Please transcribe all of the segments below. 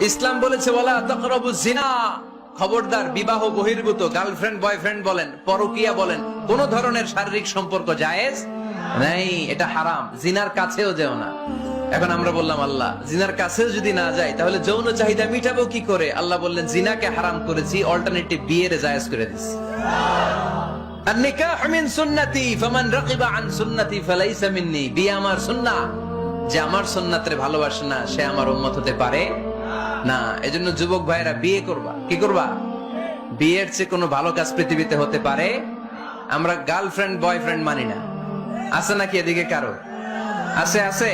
ইসলাম বলেছে ওয়ালা তাকরাবুজ জিনা, খবরদার বিবাহ বহির্ভূত গার্লফ্রেন্ড বয়ফ্রেন্ড বলেন, পরকীয়া বলেন, কোন ধরনের শারীরিক সম্পর্ক জায়েজ নাই, এটা হারাম। জিনার কাছেও যেও না। এখন আমরা বললাম আল্লাহ জিনার কাছেও যদি না যাই তাহলে যৌন চাহিদা মিটাবো কি করে? আল্লাহ বললেন জিনাকে হারাম করেছি, অল্টারনেটিভ বিয়ের জায়েজ করে দিছি। আন-নিকাহু মিন সুন্নতি ফামান রাগিবা আন সুন্নতি ফালাইসা মিন্নি, বিয়ে আমার সুন্নাহ, যে আমার সুন্নাতরে ভালোবাসে না সে আমার উম্মত হতে পারে না। এজন্য যুবক ভাইরা বিয়ে করবা। কি করবা? বিয়ের চেয়ে কোনো ভালো কাজ পৃথিবীতে হতে পারে? আমরা গার্লফ্রেন্ড বয়ফ্রেন্ড মানি না। আছে নাকি এদিকে কারো? আছে? আছে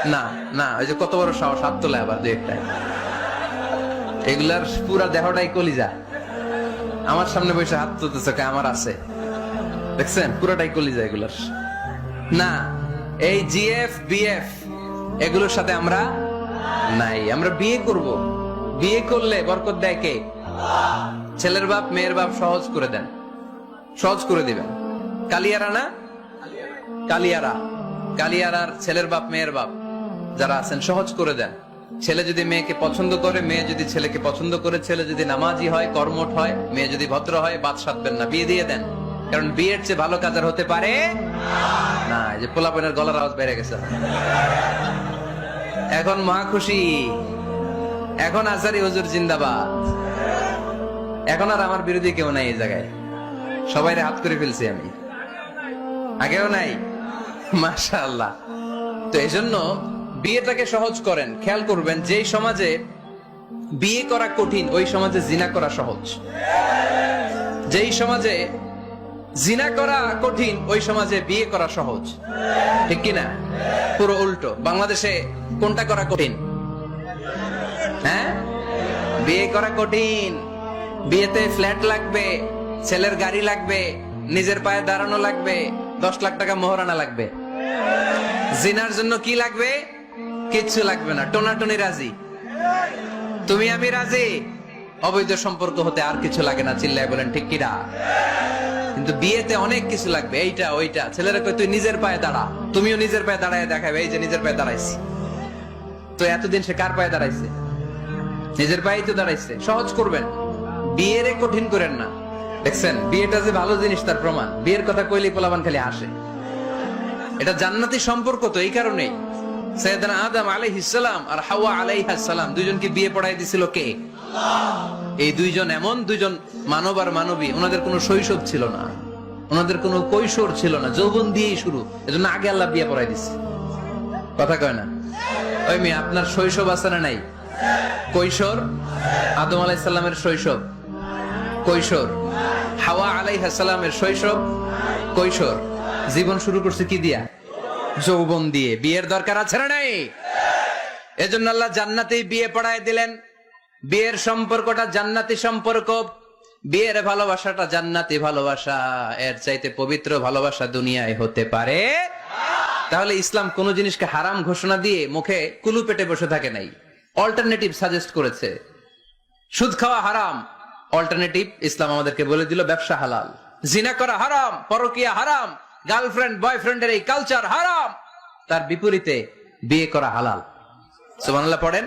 না? না, ওই যে কত বড় সাহস, হাত তোলে আবার দুই একটা। এগুলার পুরা দেহটাই কলিজা। আমার সামনে বসে হাত তুলতেছে, আমার আছে। দেখছেন, পুরাটাই কলিজা এগুলার। না, এই জিএফ বিএফ এগুলোর সাথে আমরা নাই। আমরা বিয়ে করব। বিয়ে করলে বরকত দেয় কে? ছেলের বাপ মেয়ের বাপ সহজ করে দেন, সহজ করে দিবেন। কালিয়ারা না? কালিয়ারা, কালিয়ারার ছেলের বাপ মেয়ের বাপ যারা আছেন সহজ করে দেন। ছেলে যদি মেয়েকে পছন্দ করে, মেয়ে যদি ছেলেকে পছন্দ করে, ছেলে যদি নামাজি হয়, কর্মঠ হয়, মেয়ে যদি ভদ্র হয়, বাদ সাধবেন না, বিয়ে দিয়ে দেন। কারণ বিয়ের চেয়ে ভালো কাজ আর হতে পারে না। এই যে পোলাপনের গলার আওয়াজ বেড়ে গেছে। এখন মহা খুশি, এখন আজারি হুজুর জিন্দাবাদ। এখন আর আমার বিরোধী কেউ নাই এই জায়গায়, সবাই হাত করে ফেলছি আমি, আগেও নাই। মাশাআল্লাহ। তো এই জন্য বিয়েটাকে সহজ করেন। খেয়াল করবেন, যেই সমাজে বিয়ে করা কঠিন ওই সমাজে জিনা করা সহজ। যেই সমাজে জিনা করা কঠিন ওই সমাজে বিয়ে করা সহজ। ঠিক কিনা? পুরো উল্টো। বাংলাদেশে কোনটা করা কঠিন? হ্যাঁ, বিয়ে করা কঠিন। বিয়েতে ফ্ল্যাট লাগবে, ছেলের গাড়ি লাগবে, নিজের পায়ে দাঁড়ানো লাগবে, 10 লাখ টাকা মোহরানা লাগবে। জিনার জন্য কি লাগবে? কিচ্ছু লাগবে না, টোনাটুনি রাজি, তুমি আমি রাজি। অবৈধ সম্পর্ক হতে আর কিছু লাগে না। চিল্লায় বলেন ঠিক কিনা? কিন্তু বিয়েতে অনেক কিছু লাগবে, এইটা ওইটা। ছেলেরা কই তুই নিজের পায়ে দাঁড়া, তুমিও নিজের পায়ে দাঁড়ায় দেখাবে, এই যে নিজের পায়ে দাঁড়াইছি। তো এতদিন সে কার পায়ে দাঁড়াইছে? নিজের পায়েই তো দাঁড়াইছে। সহজ করবেন, বিয়েরে কঠিন করেন না। দেখছেন, বিয়েটা যে ভালো জিনিস তার প্রমাণ। বিয়ের কথা কইলেই পোলাপান খালি আসে। এটা জান্নাতি সম্পর্ক। তো এই কারণেই সাইয়েদনা আদম আলাইহিস সালাম আর হাওয়া আলাইহাস সালাম দুইজনকে বিয়ে পড়ায় দিছিল কে? এই দুইজন এমন দুইজন মানব আর মানবী, ওনাদের কোনো শৈশব ছিল না, ওনাদের কোনো কৈশোর ছিল না, যৌবন দিয়েই শুরু। এজন্য আগে আল্লাহ বিয়ে পড়ায় দিছে। কথা কয় না? ওই মেয়ে, আপনার শৈশব আছে না নাই? কৈশোর আদম আলাইহিস সালামের শৈশব, কৈশোর হাওয়া আলাইহাস সালামের শৈশব, কৈশোর। জীবন শুরু করছে কি দিয়া? যৌবন দিয়ে। বিয়ের দরকার আছে না নাই? এজন্য আল্লাহ জান্নাতেই বিয়ে পড়ায় দিলেন। বিয়ের সম্পর্কটা জান্নাতি সম্পর্ক, বিয়ের ভালোবাসাটা জান্নাতি ভালোবাসা। এর চাইতে পবিত্র ভালোবাসা দুনিয়ায় হতে পারে? তাহলে ইসলাম কোন জিনিসকে হারাম ঘোষণা দিয়ে মুখে কুলু পেটে বসে থাকে নাই, অল্টারনেটিভ সাজেস্ট করেছে। সুদ খাওয়া হারাম, অল্টারনেটিভ ইসলাম আমাদেরকে বলে দিল ব্যবসা হালাল। জিনা করা হারাম, পরকীয়া হারাম, গার্লফ্রেন্ড বয়ফ্রেন্ডের এই কালচার হারাম, তার বিপরীতে বিয়ে করা হালাল। সুবহানাল্লাহ পড়েন।